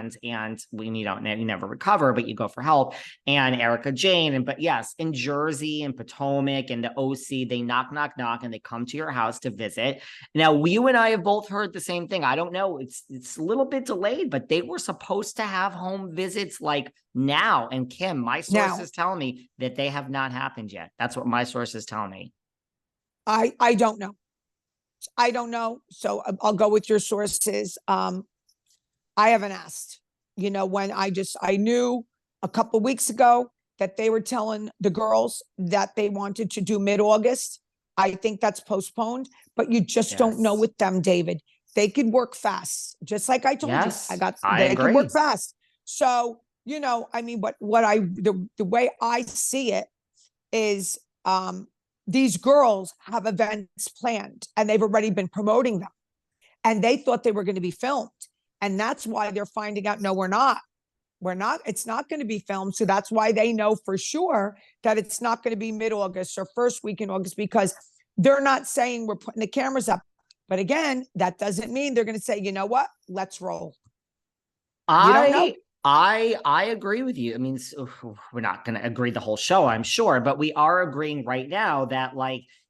and you never recover, but you go for help. And Erica Jane, but yes, in Jersey and Potomac and the OC, they knock, and they come to your house to visit. Now, you and I have both heard the same thing. I don't know, it's a little bit delayed, but they were supposed to have home visits like now. And Kim, my sources tell me that they have not happened yet. That's what my sources tell me. I don't know. I don't know. So I'll go with your sources. I haven't asked, when I knew a couple of weeks ago that they were telling the girls that they wanted to do mid-August. I think that's postponed, but you just don't know with them, David. They could work fast. Just like I told you, they could work fast. So, the way I see it is, these girls have events planned and they've already been promoting them, and they thought they were going to be filmed. And that's why they're finding out, no, we're not. It's not going to be filmed. So that's why they know for sure that it's not going to be mid-August or first week in August, because they're not saying we're putting the cameras up. But again, that doesn't mean they're going to say, you know what, let's roll. I agree with you. I mean, we're not going to agree the whole show, I'm sure, but we are agreeing right now that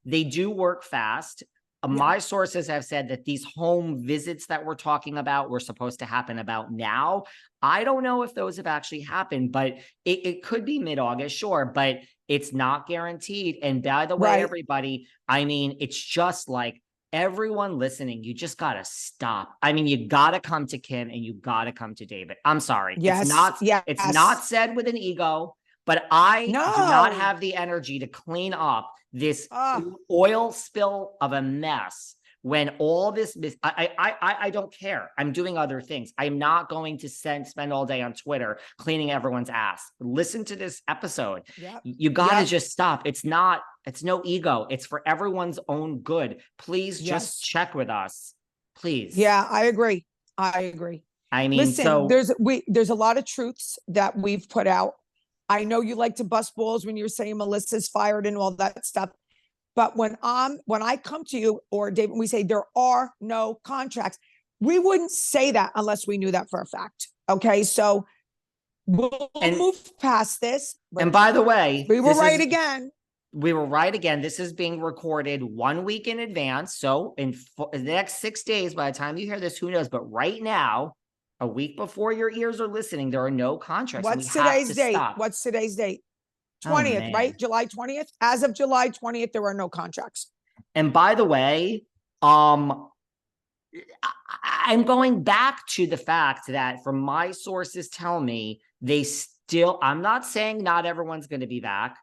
they do work fast. My sources have said that these home visits that we're talking about were supposed to happen about now. I don't know if those have actually happened, but it could be mid-August, sure, but it's not guaranteed. And by the way, everybody, I mean, it's just everyone listening, you just got to stop. I mean, you got to come to Kim and you got to come to David. I'm sorry. It's not said with an ego, but I do not have the energy to clean up this oil spill of a mess when all this, I don't care. I'm doing other things. I'm not going to spend all day on Twitter cleaning everyone's ass. Listen to this episode. You got to just stop. It's no ego. It's for everyone's own good. Please just check with us. Please. Yeah, I agree. I mean, listen, there's a lot of truths that we've put out. I know you like to bust balls when you're saying Melissa's fired and all that stuff. But when I come to you or David, we say there are no contracts, we wouldn't say that unless we knew that for a fact. Okay. So we'll move past this. And by the way, we were right again. We were right again. This is being recorded 1 week in advance. So in the next 6 days, by the time you hear this, who knows? But right now, a week before your ears are listening, there are no contracts. What's today's date? What's today's date? 20th, right? July 20th. As of July 20th, there are no contracts. And by the way, I'm going back to the fact that from my sources tell me I'm not saying not everyone's going to be back,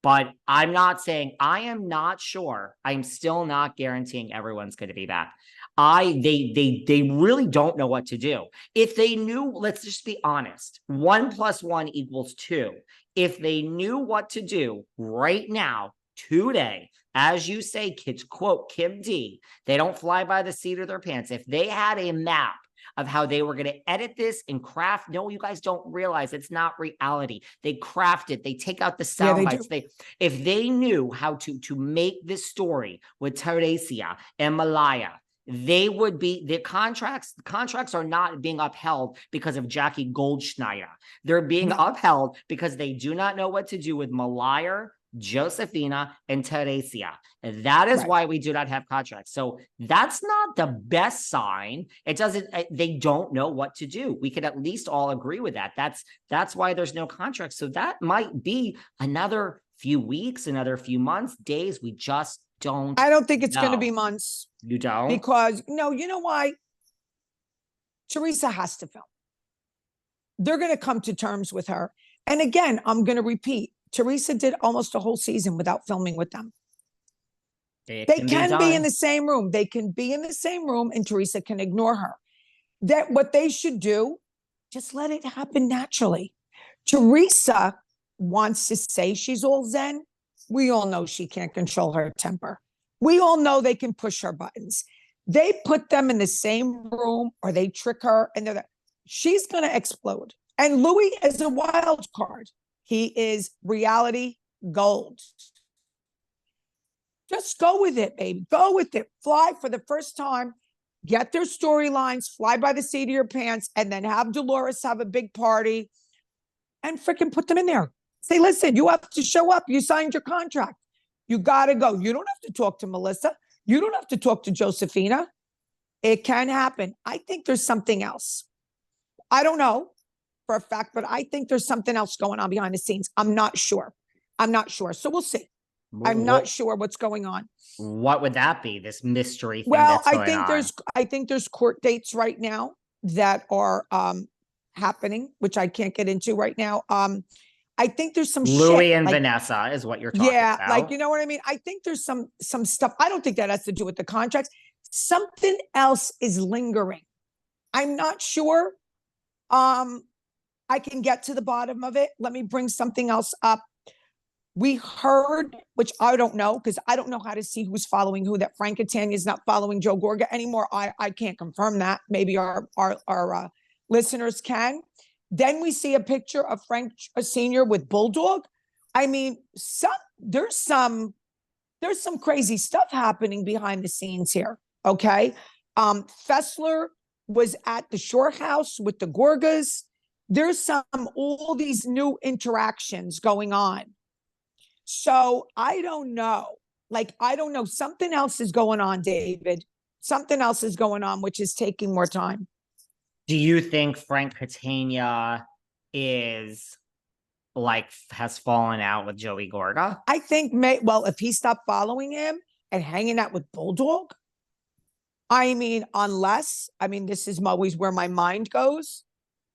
but I am not sure. I'm still not guaranteeing everyone's going to be back. They really don't know what to do. If they knew, let's just be honest, 1 + 1 = 2. If they knew what to do right now, today, as you say, kids, quote, Kim D, they don't fly by the seat of their pants. If they had a map of how they were going to edit this and craft, no, you guys don't realize it's not reality. They craft it. They take out the sound bites. If they knew how to make this story with Teresa and Malaya, they would be, the contracts are not being upheld because of Jackie Goldschneider. They're being upheld because they do not know what to do with Malaya, Josefina, and Teresa. And that is why we do not have contracts. So that's not the best sign. They don't know what to do. We could at least all agree with that. That's why there's no contracts. So that might be another few weeks, another few months, days. We just don't. I don't think it's going to be months. You don't? Because no, you know why? Teresa has to film. They're going to come to terms with her. And again, I'm going to repeat, Teresa did almost a whole season without filming with them. They can be in the same room. They can be in the same room and Teresa can ignore her. That what they should do, just let it happen naturally. Teresa wants to say she's all zen. We all know she can't control her temper. We all know they can push her buttons. They put them in the same room or they trick her and she's going to explode. And Louis is a wild card. He is reality gold. Just go with it, baby. Go with it. Fly for the first time. get their storylines, fly by the seat of your pants, and then have Dolores have a big party and freaking put them in there. Say, listen, you have to show up. You signed your contract. You got to go. You don't have to talk to Melissa. You don't have to talk to Josephina. It can happen. I think there's something else. I don't know for a fact, but I think there's something else going on behind the scenes. I'm not sure. So we'll see. I'm not sure what's going on. What would that be? This mystery thing Well, that's going on? I think there's court dates right now that are happening, which I can't get into right now. I think there's some Louis shit, and like, Vanessa is what you're talking about. Yeah, like, you know what I mean? I think there's some stuff. I don't think that has to do with the contracts. Something else is lingering. I'm not sure. I can get to the bottom of it. Let me bring something else up. We heard, which I don't know, because I don't know how to see who's following who, that Frank Catania is not following Joe Gorga anymore. I can't confirm that. Maybe our listeners can. Then we see a picture of Frank Sr. with Bulldog. I mean, there's some crazy stuff happening behind the scenes here. Okay. Fessler was at the Shore House with the Gorgas. There's all these new interactions going on. So I don't know. Something else is going on, David. Something else is going on, which is taking more time. Do you think Frank Catania has fallen out with Joey Gorga? I think if he stopped following him and hanging out with Bulldog, this is always where my mind goes.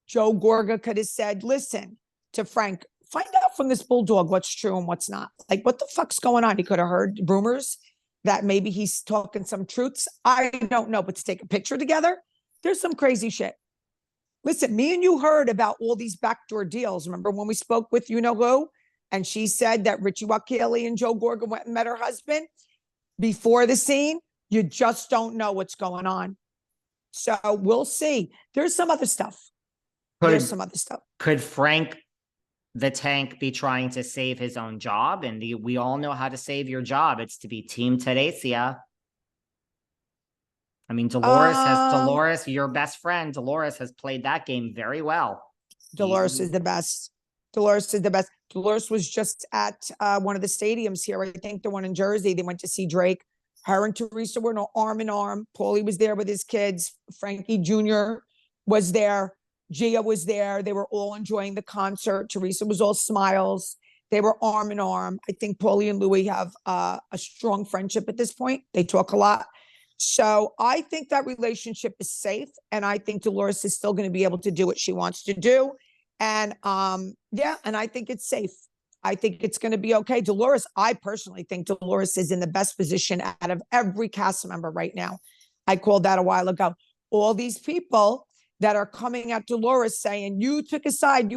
Joe Gorga could have said, listen to Frank, find out from this Bulldog what's true and what's not. Like, what the fuck's going on? He could have heard rumors that maybe he's talking some truths. I don't know, but to take a picture together, there's some crazy shit. Listen, me and you heard about all these backdoor deals. Remember when we spoke with you-know-who? And she said that Richie Wakili and Joe Gorga went and met her husband before the scene. You just don't know what's going on. So we'll see. There's some other stuff. Could Frank the Tank be trying to save his own job? And we all know how to save your job. It's to be Team Teresa. I mean, Dolores, your best friend, Dolores has played that game very well. Dolores is the best. Dolores was just at one of the stadiums here. I think the one in Jersey. They went to see Drake. Her and Teresa were arm in arm. Paulie was there with his kids. Frankie Jr. was there. Gia was there. They were all enjoying the concert. Teresa was all smiles. They were arm in arm. I think Paulie and Louis have a strong friendship at this point. They talk a lot. So I think that relationship is safe. And I think Dolores is still going to be able to do what she wants to do. And and I think it's safe. I think it's going to be okay. I personally think Dolores is in the best position out of every cast member right now. I called that a while ago. All these people that are coming at Dolores saying, you pick a side.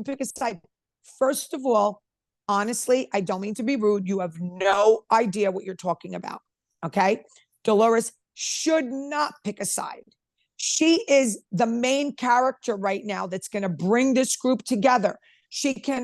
First of all, honestly, I don't mean to be rude. You have no idea what you're talking about. Okay. Dolores should not pick a side. She is the main character right now that's going to bring this group together. She can